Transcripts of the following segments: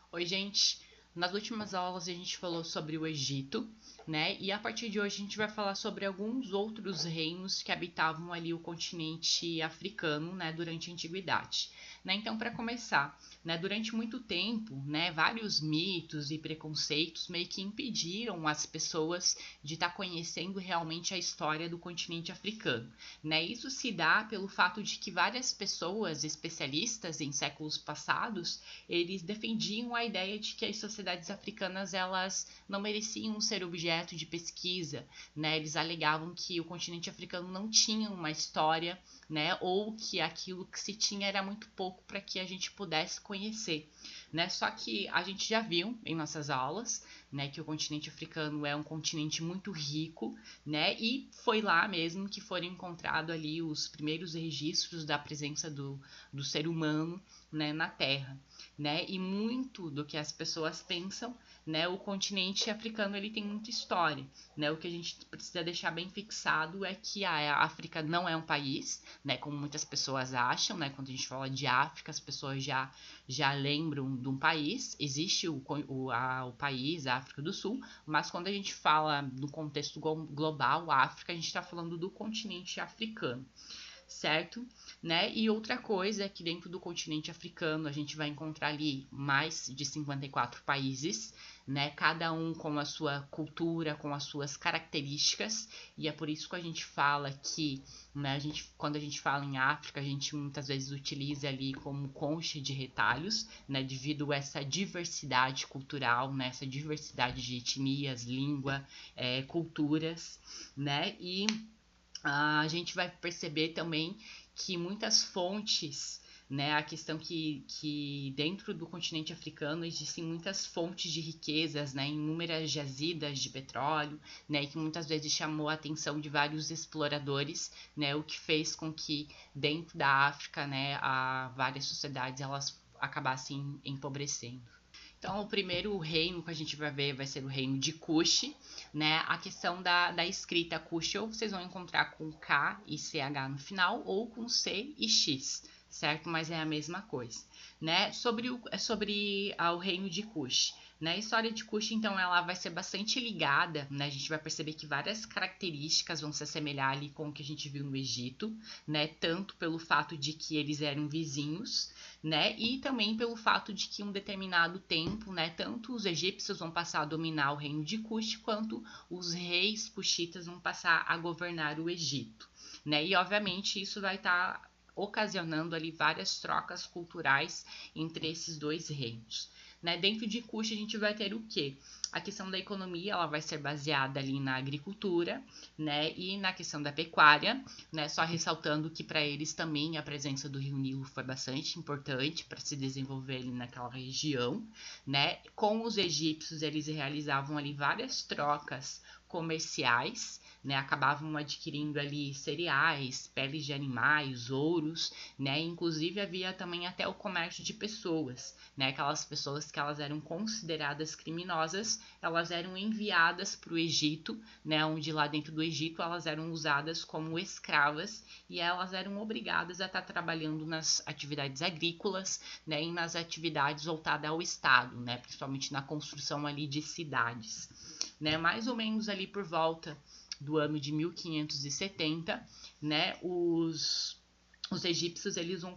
Oi, gente. Nas últimas aulas a gente falou sobre o Egito, né? E a partir de hoje a gente vai falar sobre alguns outros reinos que habitavam ali o continente africano, né, durante a antiguidade. Né? Então, para começar, né, durante muito tempo, né, vários mitos e preconceitos meio que impediram as pessoas de estar conhecendo realmente a história do continente africano, né? Isso se dá pelo fato de que várias pessoas especialistas em séculos passados eles defendiam a ideia de que as sociedades africanas elas não mereciam ser objeto de pesquisa, né? Eles alegavam que o continente africano não tinha uma história, né? Ou que aquilo que se tinha era muito pouco para que a gente pudesse conhecer, né? Só que a gente já viu em nossas aulas, né, que o continente africano é um continente muito rico, né? E foi lá mesmo que foram encontrados ali os primeiros registros da presença do ser humano, né, na Terra, né? E muito do que as pessoas pensam, né? O continente africano ele tem muita história, né? O que a gente precisa deixar bem fixado é que a África não é um país, né? Como muitas pessoas acham, né? Quando a gente fala de África, as pessoas já lembram de um país. Existe o país, a África do Sul, mas quando a gente fala no contexto global, a África, a gente está falando do continente africano, certo? Né? E outra coisa é que dentro do continente africano a gente vai encontrar ali mais de 54 países, né? Cada um com a sua cultura, com as suas características, e é por isso que a gente fala que, né, quando a gente fala em África, a gente muitas vezes utiliza ali como concha de retalhos, né, devido a essa diversidade cultural, né, essa diversidade de etnias, língua, culturas, né? E a gente vai perceber também que muitas fontes, né, a questão que dentro do continente africano existem muitas fontes de riquezas, né, inúmeras jazidas de petróleo, né, que muitas vezes chamou a atenção de vários exploradores, né, o que fez com que dentro da África, né, várias sociedades elas acabassem empobrecendo. Então, o primeiro reino que a gente vai ver vai ser o reino de Kush, né? A questão da escrita Kush, ou vocês vão encontrar com K e CH no final, ou com C e X, certo? Mas é a mesma coisa, né? Sobre o reino de Kush, né? A história de Kush, então, ela vai ser bastante ligada, né? A gente vai perceber que várias características vão se assemelhar ali com o que a gente viu no Egito, né? Tanto pelo fato de que eles eram vizinhos, né? E também pelo fato de que em um determinado tempo, né, tanto os egípcios vão passar a dominar o reino de Cush, quanto os reis cuxitas vão passar a governar o Egito, né? E obviamente isso vai estar ocasionando ali várias trocas culturais entre esses dois reinos, né? Dentro de Cush a gente vai ter o quê? A questão da economia ela vai ser baseada ali na agricultura, né, e na questão da pecuária, né, só ressaltando que para eles também a presença do Rio Nilo foi bastante importante para se desenvolver ali naquela região, né. Com os egípcios eles realizavam ali várias trocas comerciais, né, acabavam adquirindo ali cereais, peles de animais, ouros, né, inclusive havia também até o comércio de pessoas, né, aquelas pessoas que elas eram consideradas criminosas, elas eram enviadas para o Egito, né, onde lá dentro do Egito elas eram usadas como escravas e elas eram obrigadas a estar trabalhando nas atividades agrícolas, né, e nas atividades voltadas ao Estado, né, principalmente na construção ali de cidades, né, mais ou menos ali por volta do ano de 1570, né, os egípcios eles vão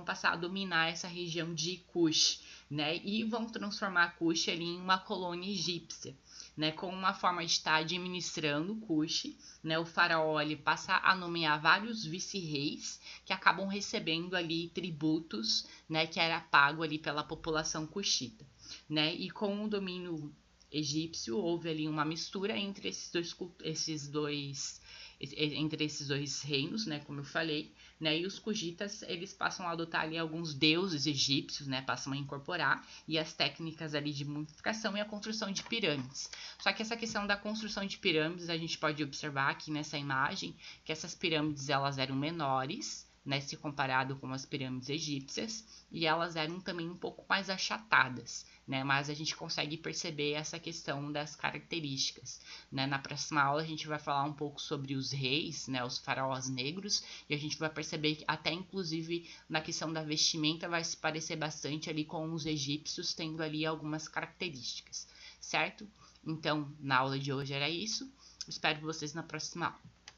passar a dominar essa região de Kush, né, e vão transformar Kush ali em uma colônia egípcia, né, como uma forma de estar administrando Kush, né, o faraó ele passa a nomear vários vice-reis que acabam recebendo ali tributos, né, que era pago ali pela população cuxita, né, e com o domínio egípcio houve ali uma mistura entre entre esses dois reinos, né, como eu falei, né, e os cujitas, eles passam a adotar ali alguns deuses egípcios, né, passam a incorporar, e as técnicas ali de mumificação e a construção de pirâmides. Só que essa questão da construção de pirâmides, a gente pode observar aqui nessa imagem, que essas pirâmides, elas eram menores, né, se comparado com as pirâmides egípcias, e elas eram também um pouco mais achatadas, né, mas a gente consegue perceber essa questão das características, né. Na próxima aula a gente vai falar um pouco sobre os reis, né, os faraós negros, e a gente vai perceber que até inclusive na questão da vestimenta vai se parecer bastante ali com os egípcios, tendo ali algumas características, certo? Então, na aula de hoje era isso. Espero vocês na próxima aula.